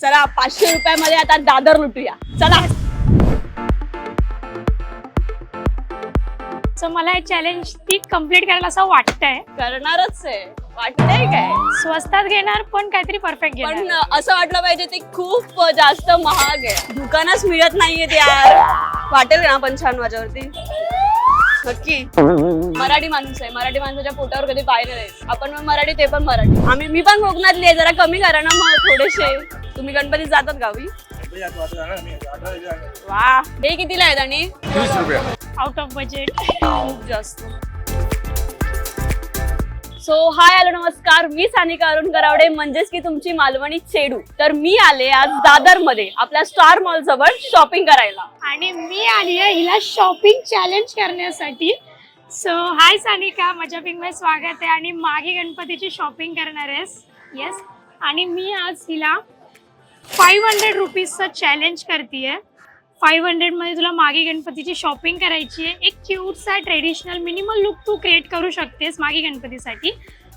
चला 500 रुपयामध्ये आता दादर लुटूया. चला. सो मला हे चॅलेंज ती कम्प्लीट करायला असं वाटतंय. करणारच आहे. वाटतंय काय स्वस्तात घेणार पण काहीतरी परफेक्ट घेणार. पण असं वाटलं पाहिजे ते खूप जास्त महाग आहे. दुकानच मिळत नाहीये ते यार. वाटेल ना पण छान माझ्यावरती. नक्की मराठी माणूस आहे. मराठी माणसाच्या पोटावर कधी पाय नाही. आपण पण मराठी ते पण मराठी. मी पण कोकणातली आहे. जरा कमी करा ना मग थोडेसे. तुम्ही गणपतीत जातात गावी? वा. हे कितीला आहेत आणि 30 रुपये. Out of budget. खूप जास्त. सो हाय हॅलो नमस्कार, मी सानिका अरुण करावडे म्हणजेच की तुमची मालवणी चेडू. तर मी आले आज दादर मध्ये आपल्या स्टार मॉल जवळ शॉपिंग करायला. आणि मी आली आहे हिला शॉपिंग चॅलेंज करण्यासाठी. सो हाय सानिका, माझ्या पिंग मध्ये स्वागत आहे. आणि मागे गणपतीची शॉपिंग करणार आहेस? येस. आणि मी आज हिला 500 रुपीजचं चॅलेंज करतेय. 500 मध्ये तुला मागे गणपतीची शॉपिंग करायची आहे. एक क्यूटसा ट्रेडिशनल मिनिमल लुक तू क्रिएट करू शकतेस मागे गणपतीसाठी.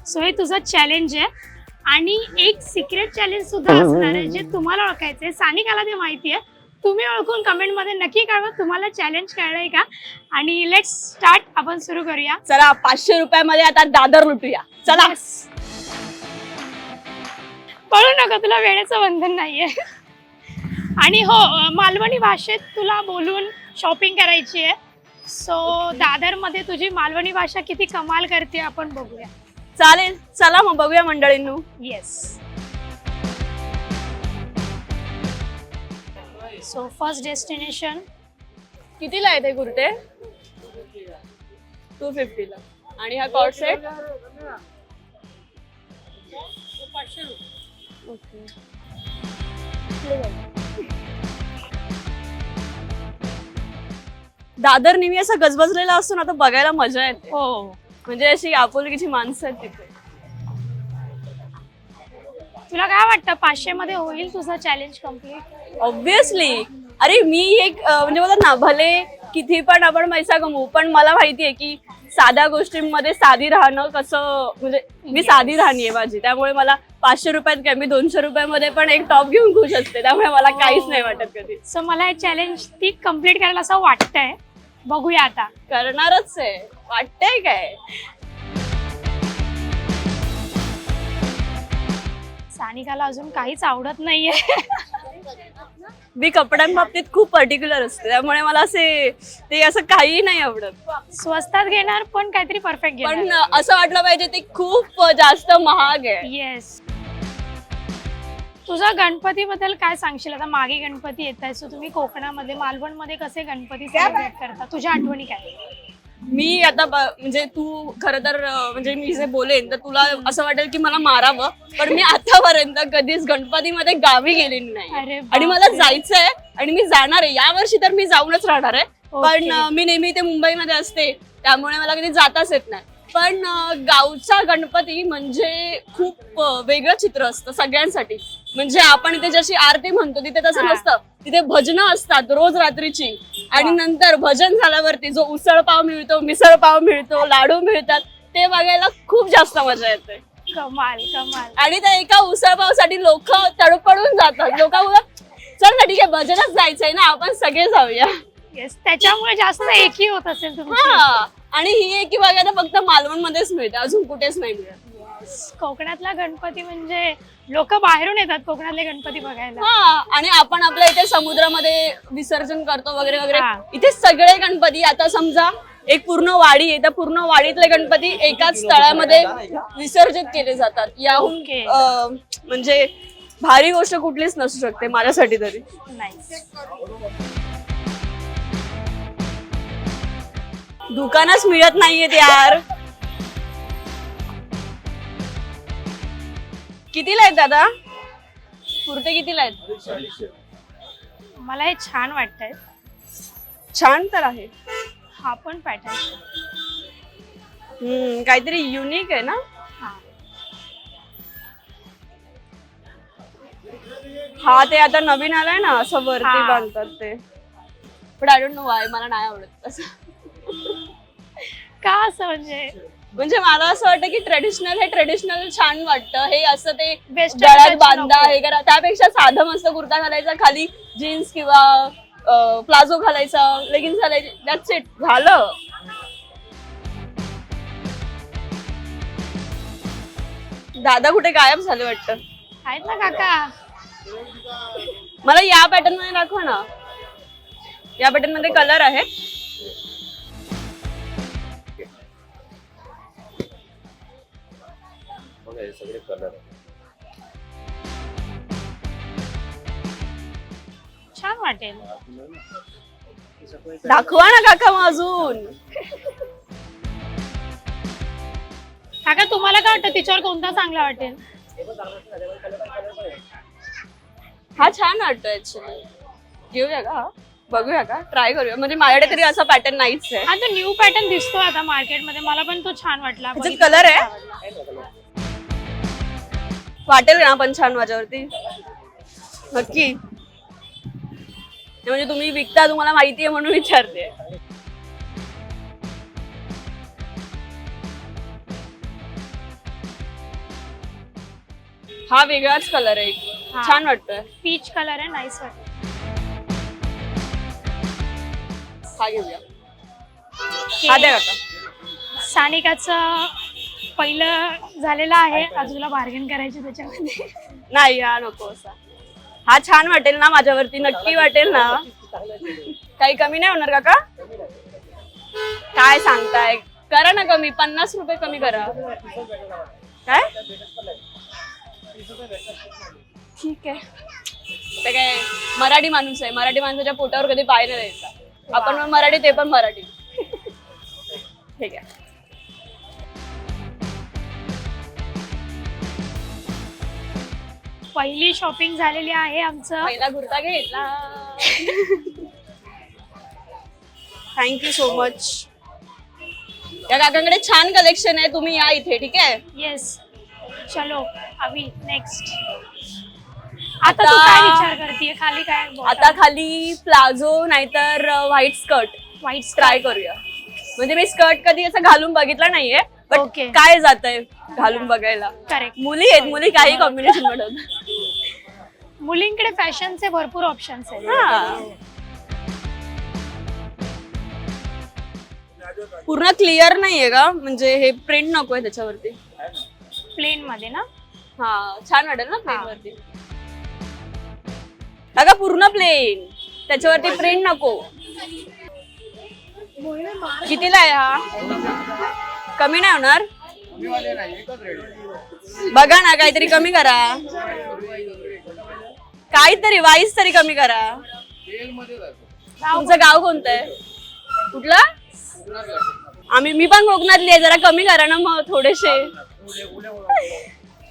सो हे तुझं चॅलेंज आहे. आणि एक सिक्रेट चॅलेंज सुद्धा असणार आहे जे तुम्हाला ओळखायचं आहे. सानिकाला ते माहिती आहे. तुम्ही ओळखून कमेंटमध्ये नक्की कळवा तुम्हाला चॅलेंज कळलंय का. आणि लेट्स स्टार्ट. आपण सुरू करूया. चला 500 रुपयामध्ये आता दादर लुटूया. चला. पळू नका, तुला वेळेचं बंधन नाहीये. आणि हो, मालवणी भाषेत तुला बोलून शॉपिंग करायची आहे. सो दादर मध्ये तुझी मालवणी भाषा किती कमाल करते आपण बघूया. चालेल. चला मग बघूया मंडळींनो. येस. So first destination. कितीला आहे ते कुर्ते? 250 ला. आणि हा कॉर्ड सेट ओके. दादर नेहमी असा गजबजलेला असतो ना, तर बघायला मजा येते. हो. म्हणजे अशी आपुलकीची माणसं आहेत तिथे. तुला काय वाटतं 500 मध्ये होईल तुझा चॅलेंज कम्प्लीट? ऑब्विसली. अरे मी एक म्हणजे बोलत ना, भले किती पण आपण पैसा कमवू पण मला माहितीये की साध्या गोष्टींमध्ये साधी राहणं कसं, म्हणजे मी साधी राहणी आहे माझी. त्यामुळे मला 500 रुपयात काय, मी 200 रुपयामध्ये पण एक टॉप घेऊन खुश असते. त्यामुळे मला काहीच नाही वाटत कधी. सो मला हे चॅलेंज ती कम्प्लीट करायला असं वाटतंय. बघूया आता. करणारच आहे. वाटतंय काय. सानिकाला अजून काहीच आवडत नाहीये. मी कपड्यांबाबतीत खूप पर्टिक्युलर असते. त्यामुळे मला ते असं काही नाही आवडत. स्वस्तात घेणार पण काहीतरी परफेक्ट घेणार. पण असं वाटलं पाहिजे ते खूप जास्त महाग आहे. येस. तुझा गणपती बद्दल काय सांगशील? आता मागे गणपती येत आहे. सो तुम्ही कोकणामध्ये मालवणमध्ये कसे गणपती सेलिब्रेट करता? तुझ्या आठवणी काय? मी आता म्हणजे तू खरं तर म्हणजे मी जे बोलेन तर तुला असं वाटेल की मला मारावं, पण मी आतापर्यंत कधीच गणपतीमध्ये गावी गेलेली नाही. आणि मला जायचंय आणि मी जाणार आहे. यावर्षी तर मी जाऊनच राहणार आहे. पण मी नेहमी ते मुंबईमध्ये असते त्यामुळे मला कधी जाताच येत नाही. पण गावचा गणपती म्हणजे खूप वेगळं चित्र असतं सगळ्यांसाठी. म्हणजे आपण इथे जशी आरती म्हणतो तिथे तसं नसतं. तिथे भजनं असतात रोज रात्रीची. आणि नंतर भजन झाल्यावरती जो उसळ पाव मिळतो, मिसळ पाव मिळतो, लाडू मिळतात, ते बघायला खूप जास्त मजा येते. कमाल कमाल. आणि त्या एका उसळ पावसाठी लोक तडपडून जातात. लोक बोलतात चल ना ठीक आहे भजनच जायचंय ना, आपण सगळे जाऊया. येस. त्याच्यामुळे जास्त एकी होत असेल तुमची. हा. आणि ही एकी बघायला फक्त मालवण मध्येच मिळते, अजून कुठेच नाही मिळत. कोकणातला गणपती म्हणजे लोक बाहेरून येतात कोकणातले गणपती बघायला. हा. आणि आपण आपल्या इथे समुद्रामध्ये विसर्जन करतो वगैरे वगैरे. इथे सगळे गणपती आता समजा एक पूर्ण वाडी आहे, त्या पूर्ण वाडीतले गणपती एकाच तळ्यामध्ये विसर्जित केले जातात. याहून म्हणजे भारी गोष्ट कुठलीच नसू शकते माझ्यासाठी तरी. नाईस. दुकानच मिळत नाहीयेत यार. कितीला आहेत दादा कुर्ते? कितीला आहेत? मला हे छान वाटतंय. छान तर आहे. हा पण पॅटर्न काहीतरी युनिक आहे ना. हा ते आता नवीन आलाय ना, असं वरती बांधतात ते. पण आय डोंट नो वाय, मला नाही आवडत असं. का. असं म्हणजे म्हणजे मला असं वाटतं की ट्रेडिशनल हे ट्रेडिशनल छान वाटतं. हे असं ते Western गळ्यात touch बांधा नको. हे करा, त्यापेक्षा साधं मस्त कुर्ता घालायचा, खाली जीन्स किंवा प्लाझो घालायचा, लेगिन्स घालायचे, दॅट्स इट, झालं. दादा कुठे गायब झाले वाटतं. आहेत ना काका. मला या पॅटर्न मध्ये दाखव ना. या पॅटर्न मध्ये कलर आहे. हे सगळे कलर छान वाटेल. दाखवा ना काका मग अजून. काका तुम्हाला काय वाटतं तिच्यावर कोणता चांगला वाटेल? हा छान वाटतो ऍक्च्युली. घेऊया का? बघूया का? ट्राय करूया. म्हणजे माझ्याकडे तरी असा पॅटर्न नाहीच आहे. हा तो न्यू पॅटर्न दिसतो आता मार्केटमध्ये, मला पण तो छान वाटला. त्याच्यात कलर आहे? वाटेल ना पण छान माझ्यावरती? नक्की. म्हणजे तुम्ही विकता, तुम्हाला माहिती आहे म्हणून विचारते. हा वेगळाच कलर आहे. हा. छान वाटतोय. पीच कलर आहे, नाईस वाटत. हा घेऊया. हा द्या काका. सानिकाचं पहिलं झालेलं आहे, अजून तुला बार्गेन करायची त्याच्यामध्ये. नाही हा नको असा. हा छान वाटेल ना माझ्यावरती? नक्की वाटेल ना? काही कमी नाही होणार काका? काय सांगताय? करा ना कमी, 50 रुपये कमी करा. काय ठीक आहे. ते काय मराठी माणूस आहे, मराठी माणसाच्या पोटावर कधी पाय नाही द्यायचा. आपण पण मराठी, ते पण मराठी. ठीक आहे. पहिली शॉपिंग झालेली आहे आमचं. पहिला कुर्ता घेतला. Thank you so much. या काकांकडे छान कलेक्शन आहे, तुम्ही या इथे. ठीक आहे. येस, चलो अभी नेक्स्ट. आता तू काय विचार करतेय? खाली काय? आता खाली प्लाझो नाहीतर व्हाईट स्कर्ट व्हाईट ट्राय करूया. म्हणजे मी स्कर्ट कधी असं घालून बघितलं नाहीये, पण Okay. काय जातंय घालून बघायला. करेक्ट. मुली आहेत, मुली काही कॉम्बिनेशन बनवतात. मुलींकडे फॅशनचे भरपूर ऑप्शन्स आहेत. हा. पूर्ण क्लिअर नाहीये का? म्हणजे हे प्रिंट नकोय त्याच्यावरती. प्लेन मध्ये ना? हा छान वाटेल ना प्लेन वरती. काका पूर्ण प्लेन, त्याच्यावरती प्रिंट नको. कितीला आहे हा? कमी नाही होणार? बघा ना, काहीतरी कमी करा. काहीतरी 22 तरी कमी करा. तुमचं गाव कोणतं आहे? कुठलं? मी पण कोकणातली आहे. जरा कमी करा ना मग थोडेसे.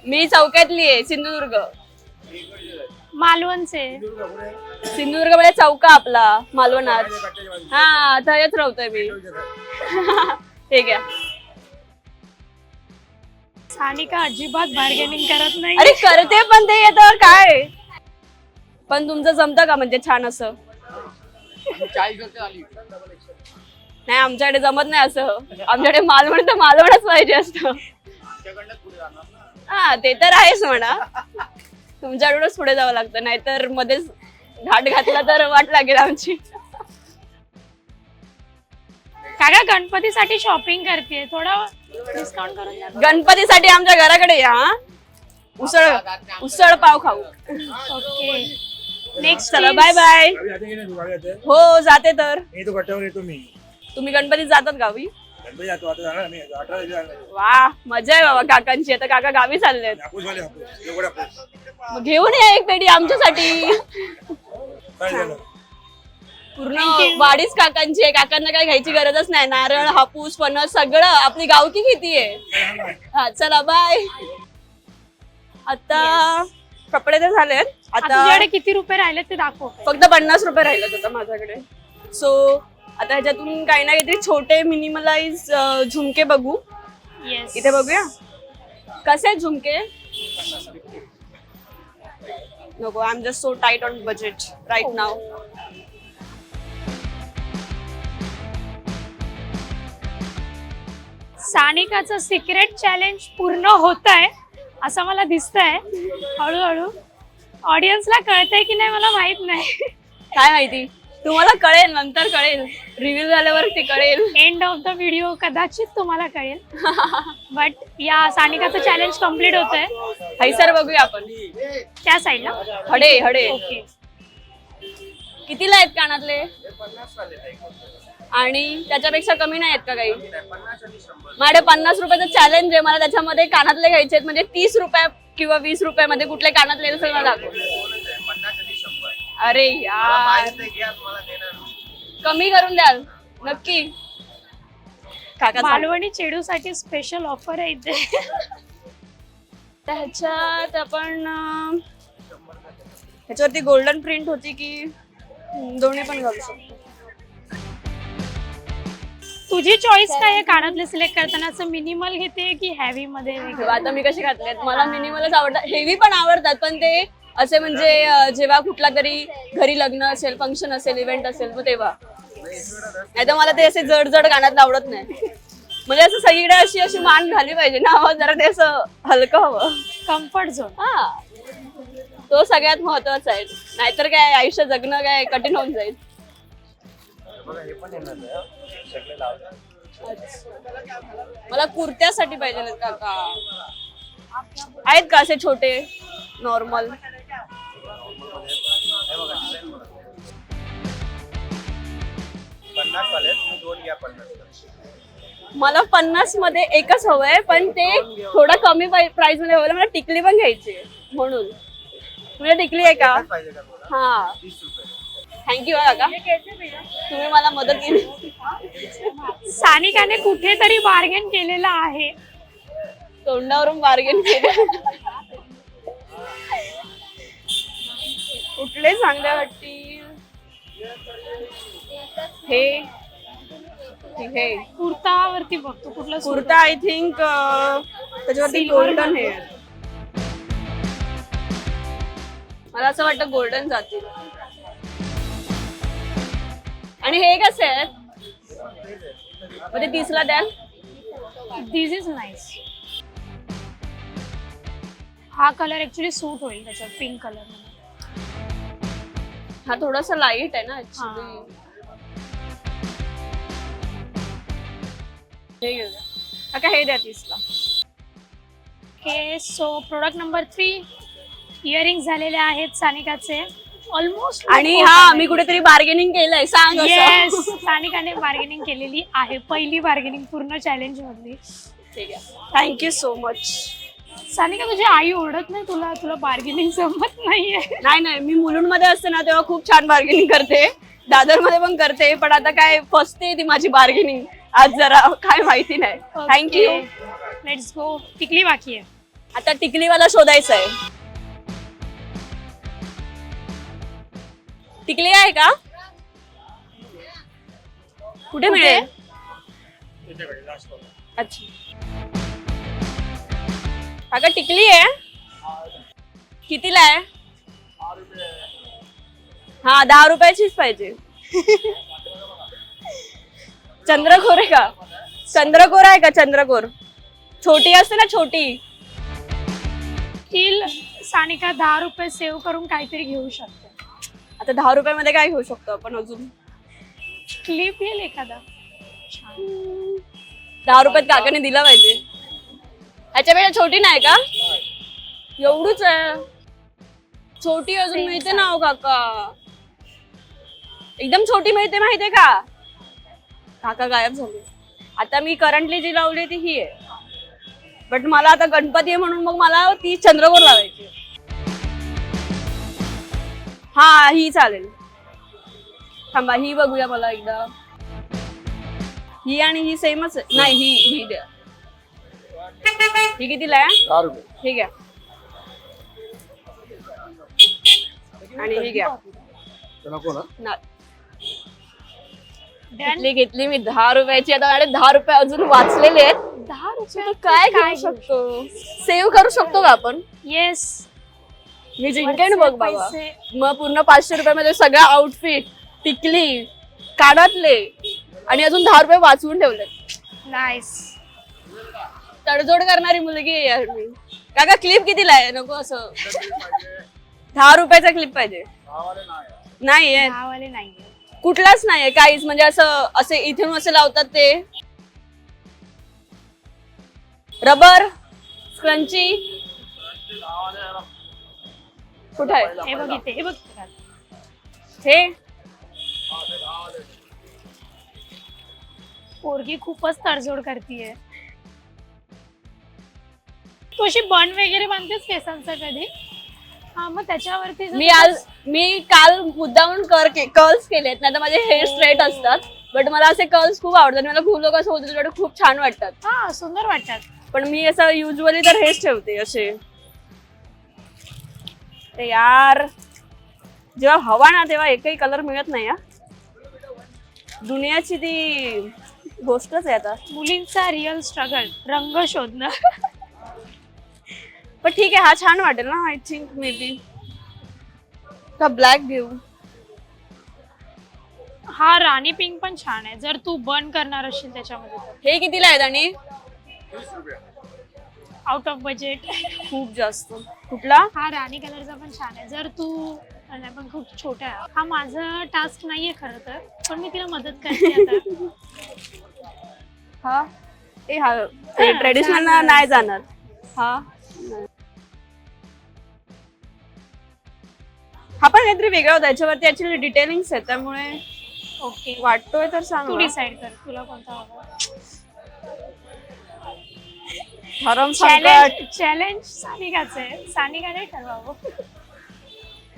मी चौक्यातली आहे, सिंधुदुर्ग. मालवणचे. सिंधुदुर्ग मध्ये चौका आपला मालवणात. हा तयाच राहतोय मी. ठीक आहे. सानिका अजिबात बार्गेनिंग करत नाही. अरे करते पण ते येतं काय. पण तुमचं जमतं का म्हणजे छान असं? नाही आमच्याकडे जमत नाही असं. आमच्याकडे मालवण तर मालवणच पाहिजे असतं. हा ते तर आहेच म्हणा. तुमच्याकडूनच पुढे जावं लागतं, नाहीतर मध्येच घाट घातला तर वाट लागेल आमची. काका गणपतीसाठी शॉपिंग करते, थोडं डिस्काउंट करून द्या. गणपतीसाठी आमच्या घराकडे या. उसळ पाव खाऊ. ओके, नेक्स्ट चला बाय बाय. हो जाते तर. तो गटावर येतो मी. तुम्ही गणपतीत जातात गावी? गणपती जातो आता, जाणार मी 18 दिवस जाणार. वा मजा आहे बाबा काकांची. आता काका गावी चाललेत. हापूस वाले हापूस, एवढा हापूस. मग घेऊन या एक पेढी आमच्यासाठी. काय झालं? पूर्ण वाडीच काकांची आहे. काकांना काय घ्यायची गरजच नाही. नारळ, हापूस, फणस सगळं आपली गावकी किती आहे. हा चला बाय. आता कपडे तर झालेत. आता आता तुझ्याकडे किती रुपये राहिले ते दाखव. फक्त 50 रुपये राहिलेत आता माझ्याकडे. सो आता ह्याच्यातून काही ना काहीतरी छोटे मिनिमलाइज झुमके बघू. येस, इथे बघूया कसे आहेत झुमके. नको, I am just so tight on budget right now. सानिकाचं सिक्रेट चॅलेंज पूर्ण होत आहे असं मला दिसतंय हळूहळू. ऑडियन्सला कळतंय की नाही मला माहित नाही. काय माहिती, तुम्हाला कळेल, नंतर कळेल, रिव्हील झाल्यावरती कळेल. एंड ऑफ द व्हिडिओ कदाचित तुम्हाला कळेल. बट या सानिकाचं चॅलेंज कम्प्लीट होत आहे. हैसर बघूया आपण. त्या साईडला हडे हडे ओके. कितीला आहेत कानातले? आणि त्याच्यापेक्षा कमी नाही आहेत का काही? माझे 50 रुपयाचं चॅलेंज आहे. मला त्याच्यामध्ये कानातले घ्यायचे आहेत. म्हणजे 30 रुपये किंवा 20 रुपयामध्ये कुठले कानातले असेल मला दाखव. अरे यार, कमी करून द्याल नक्की? काका मालवणी चेडूसाठी स्पेशल ऑफर आहे इथे. ह्याच्यात आपण ह्याच्यावरती गोल्डन प्रिंट होती की दोन्ही पण घालू शकतो. तुझी चॉईस काय आहे कानातले सिलेक्ट करताना? असं मिनिमल घेते की हेवी मध्ये वगैरे? आता मी कशी घातलेत, मला मिनिमलच आवडतात. हेवी पण आवडतात, पण ते असे म्हणजे जेव्हा कुठला तरी घरी लग्न असेल, फंक्शन असेल, इव्हेंट असेल मग तेव्हा. नाही तर मला ते असे जड जड कानात आवडत नाही. म्हणजे असं सगळीकडे अशी अशी मान झाली पाहिजे ना, जरा ते असं हलकं हवं. Comfort zone. हा, तो सगळ्यात महत्वाचा आहे. नाहीतर काय आयुष्य जगणं काय कठीण होऊन जाईल. मला कुर्त्यासाठी पाहिजे काका. आहेत का असे छोटे नॉर्मल? मला 50 मध्ये एकच हवंय, पण ते थोडं कमी प्राइस मध्ये हवं. मला टिकली पण घ्यायची म्हणून. तुला टिकली आहे का? हा, थँक्यू काका, तुम्ही मला मदत केली. सानिकाने कुठेतरी बार्गेन केलेलं आहे. तोंडावरून बार्गेन केलं. कुठले चांगले वाटतील? हे कुर्तावरती बघतो कुठला कुर्ता. आय थिंक त्याच्यावरती गोल्डन हे. मला असं वाटतं गोल्डन जातील. आणि हे कसे आहेत? म्हणजे 30 ला द्याल? दिस इज नाईस. हा कलर ऍक्च्युली सूट होईल त्याच्यात, पिंक कलर. हा थोडासा लाईट आहे ना ऍक्च्युली. हे घेऊया काका, हे द्या 30 ला. Okay, so product number 3 earring झालेले आहेत सानिकाचे ऑलमोस्ट. आणि हा, मी कुठेतरी बार्गेनिंग केलंय, सांग. येस, सानिकाने बार्गेनिंग केलेली आहे. पहिली बार्गेनिंग पूर्ण चॅलेंज मधली. ठीक आहे, थँक्यू सो मच. सानिका, तुझी आई ओरडत नाही तुला? तुला बार्गेनिंग जमत नाहीये? नाही, मी मुलुंडमध्ये असते ना तेव्हा खूप छान बार्गेनिंग करते. दादर मध्ये पण करते, पण आता काय फसते ती माझी बार्गेनिंग आज जरा, काय माहिती नाही. थँक्यू. Let's go. टिकली बाकी आहे आता. टिकलीवाला शोधायचा आहे. टिकली आहे का? कुठे मिळेल? अच्छा काका, टिकली आहे. कितीला आहे? हा, 10 रुपयाचीच पाहिजे. चंद्रकोर आहे का? चंद्रकोर आहे का? चंद्रकोर छोटी असते ना, छोटी. तील सानिका 10 रुपये सेव्ह करून काहीतरी घेऊ शकते. आता 10 रुपयामध्ये काय घेऊ शकतो आपण अजून? क्लिप येईल एखादा. 10 रुपयात काकाने दिला पाहिजे. ह्याच्यापेक्षा छोटी नाही का? एवढूच आहे. छोटी अजून मिळते ना हो काका? एकदम छोटी मिळते, माहितीये का? काका गायब झाले. आता मी करंटली जी लावली ती ही आहे, बट मला आता गणपती आहे म्हणून मग मला ती चंद्रकोर लावायची. हा, ही चालेल. थांबा, ही बघूया मला एकदा. ही आणि ही सेमच आहे. नाही, ही द्या. ही कितीला आहे? 10 रुपये. ही घ्या. आणि ही घ्या. नको ना? घेतली मी 10 रुपयाची. आता माझे 10 रुपये अजून वाचलेले आहेत. 10 रुपये काय घेऊ शकतो? सेव्ह करू शकतो का आपण? येस. मी जिंकेन बघ बाबा. मग पूर्ण 500 रुपयामध्ये सगळा आउटफिट, टिकली, कानातले आणि अजून 10 रुपये वाचवून ठेवले. नाईस. तडजोड करणारी मुलगी आहे यार मी. काका क्लिप कितीला आहे? नको असं 10 रुपयाचा क्लिप पाहिजे. नाहीये, गावाले नाहीये. कुठलाच नाहीये काहीच. म्हणजे असं असे इथून असे लावतात ते रबर स्क्रंची कुठे आहे? हे बघ इथे, हे बघ हे पोरगी खूपच तडजोड करतीये. तू अशी बन वगैरे बांधतेस केसांचं कधी? हा, मग त्याच्यावरती जर मी काल मुद्दामून कर्ल्स केलेत, नाही तर माझे हेअर स्ट्रेट असतात. बट मला असे कर्ल्स खूप आवडतात. मला खूप लोक असं होते खूप छान वाटतात. हा, सुंदर वाटतात. पण मी असं युजली तर हेच ठेवते असे. ते यार जेव्हा हवा ना तेव्हा एकही कलर मिळत नाही. दुनियाची ती गोष्टच आहे आता. मुलींचा रिअल स्ट्रगल रंग शोधणं. पण ठीक आहे, हा छान वाटेल ना. आय थिंक मे बी का ब्लॅक घेऊ. हा राणी पिंक पण छान आहे जर तू बर्न करणार असशील त्याच्यामध्ये तर. हे कितीला आहेत आणि आउट ऑफ बजेट. खूप जास्त. कुठला? हा राणी कलरचा पण छान आहे जर तू, नाही पण खूप छोटा आहे. हा माझा टास्क नाहीये खरं तर, पण मी तिला मदत करते आता. हा ट्रेडिशनल नाही जाणार. हा हा पण काहीतरी वेगळा होता. याच्यावरती ऍक्च्युअली डिटेलिंग्स आहेत त्यामुळे ओके, वाटतोय तर तू सांग. डिसाइड कर तुला कोणता हवा. हरम संकट. चॅलेंज सानिकाच आहे, सानिकाने ठरवावं.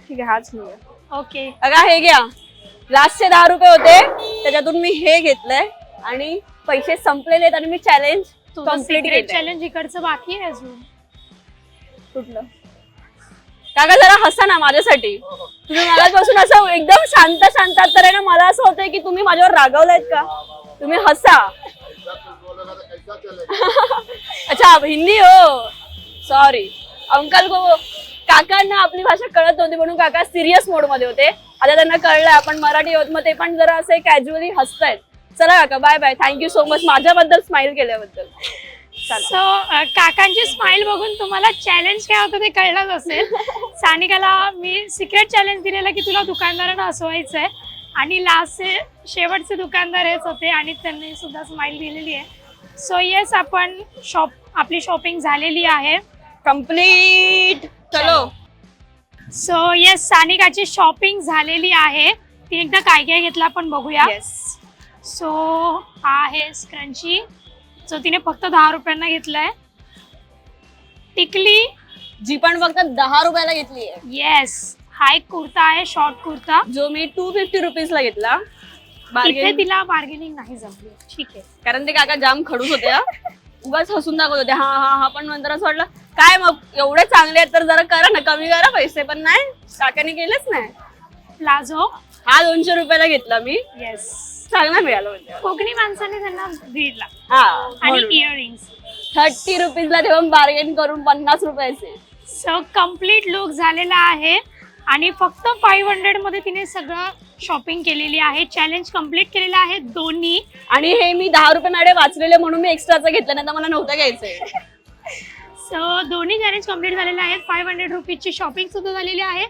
ठीक आहे, हाच नाही. ओके, अगा हे घ्या. लास्टचे 10 रुपये होते त्याच्यातून मी हे घेतलंय आणि पैसे संपलेले आहेत आणि मी चॅलेंज तुझं कम्प्लीट सिक्रेट केलंय. चॅलेंज इकडचं बाकी आहे अजून. कुठलं? काका जरा हसा ना माझ्यासाठी. तुम्ही मलापासून असं एकदम शांत शांत तर आहे ना. मला असं होतंय की तुम्ही माझ्यावर रागवलायत का. तुम्ही हसा. अच्छा हिंदी हो, सॉरी अंकल को. काकांना आपली भाषा कळत नव्हती म्हणून काका सिरियस मोड मध्ये होते. आता त्यांना कळलंय आपण मराठी आहोत, मग ते पण जरा असे कॅज्युअली हसतायत. चला काका, bye bye. Thank you so much माझ्याबद्दल स्माइल केल्याबद्दल. सो काकांची स्माइल बघून तुम्हाला चॅलेंज काय होतं ते कळलंच असेल. सानिकाला मी सिक्रेट चॅलेंज दिलेला की तुला दुकानदारांना हसवायचंय आणि लास्टचे शेवटचे दुकानदार हेच होते आणि त्यांनी सुद्धा स्माइल दिलेली आहे. सो येस, आपण आपली शॉपिंग झालेली आहे कम्प्लीट. चलो. सो येस, सानिकाची शॉपिंग झालेली आहे. ती एकदा काय काय घेतलं आपण बघूया. सो हा आहे स्क्रंची जो तिने फक्त 10 रुपयांना घेतलाय. टिकली जी पण फक्त 10 रुपयाला घेतली आहे. येस, हा एक कुर्ता आहे, शॉर्ट कुर्ता जो मी 250 रुपीजला घेतला. इथे तिला बार्गेनिंग नाही जमली. ठीक आहे, कारण ते काका जाम खडूस होते. उगाच हसून दाखवत होते. हा हा हा. पण नंतर असं वाटलं काय मग एवढे चांगले आहेत तर जरा करा ना, कमी करा पैसे. पण नाही, काकाने केलेच नाही. प्लाझो हा 200 रुपयाला घेतला मी. येस, चांगला मिळाला म्हणजे. कोकणी माणसाने त्यांना दिला. हा आणि इयरिंग्स 30 रुपीजला तेव्हा बार्गेन करून 50 रुपयाचे. सो कम्प्लीट लुक झालेला आहे आणि फक्त 500 मध्ये तिने सगळं शॉपिंग केलेली आहे. चॅलेंज कम्प्लीट केलेला आहे दोन्ही. आणि हे मी 10 रुपये वाचलेले म्हणून मी एक्स्ट्राचं घेतलं, नाही तर मला नव्हतं घ्यायचंय. सो दोन्ही चॅलेंज कम्प्लीट झालेले आहेत. 500 रुपीजची शॉपिंग सुद्धा झालेली आहे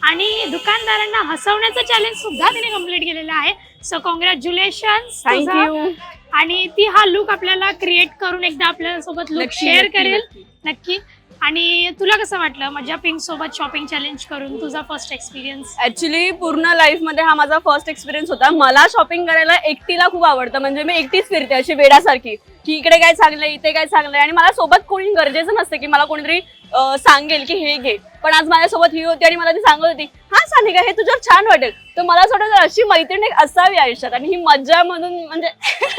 आणि दुकानदारांना हसवण्याचं चॅलेंज सुद्धा तिने कम्प्लीट केलेलं आहे. So congratulations. थँक्यू. आणि ती हा लुक आपल्याला क्रिएट करून एकदा आपल्या सोबत लुक शेअर करेल. नक्की. आणि तुला कसं वाटलं माझ्या पिंक सोबत शॉपिंग चॅलेंज करून, तुझा फर्स्ट एक्सपिरियन्स? ऍक्च्युली पूर्ण लाईफ मध्ये हा माझा फर्स्ट एक्सपिरियन्स होता. मला शॉपिंग करायला एकटीला खूप आवडतं. म्हणजे मी एकटीच फिरते अशी वेडासारखी की इकडे काय चांगलंय इथे काय चांगलंय. आणि मला सोबत कोणी गरजेचं नसतं की मला कोणीतरी सांगेल की हे घे. पण आज माझ्यासोबत ही होती आणि मला ती सांगत होती हा सानिका हे तुझ्यावर छान वाटेल. तर मला असं वाटतं अशी मैत्रीण एक असावी आयुष्यात. आणि ही मज्जा म्हणून म्हणजे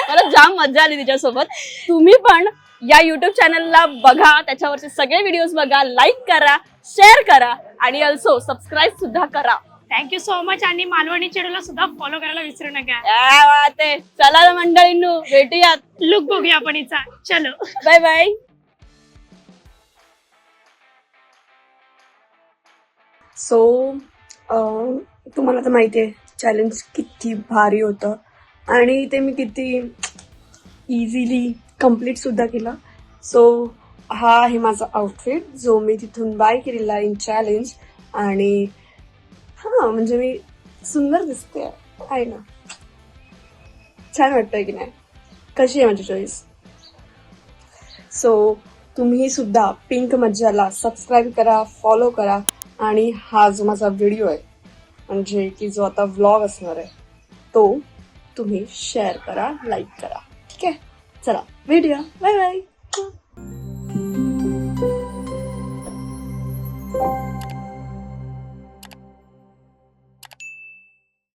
मला जाम मज्जा आली तिच्यासोबत. तुम्ही पण या युट्यूब चॅनलला बघा, त्याच्यावरचे सगळे व्हिडिओज बघा, लाईक करा, शेअर करा आणि ऑल्सो सबस्क्राईब सुद्धा करा. Thank you so much. आणि मालवणी चॅनलला सुद्धा फॉलो करायला विसरू नका. क्या बात आहे. चला मंडळींनो, भेटूयात. लुक बघूया आपण हिचा. चलो, बाय बाय. सो तुम्हाला तर माहिती आहे चॅलेंज किती भारी होतं आणि ते मी किती इझिली कम्प्लीट सुद्धा केलं. सो हा आहे माझा आउटफिट जो मी तिथून बाय केलेला इन चॅलेंज. आणि हा म्हणजे मी सुंदर दिसते आहे ना, छान वाटतंय की नाही? कशी आहे माझी चॉईस? सो तुम्ही सुद्धा पिंक मज्जाला सबस्क्राईब करा, फॉलो करा. आणि हा जो माझा व्हिडिओ आहे म्हणजे की जो आता व्लॉग असणार आहे तो तुम्ही शेअर करा, लाईक करा. ठीक आहे, चला व्हिडिओ, बाय बाय.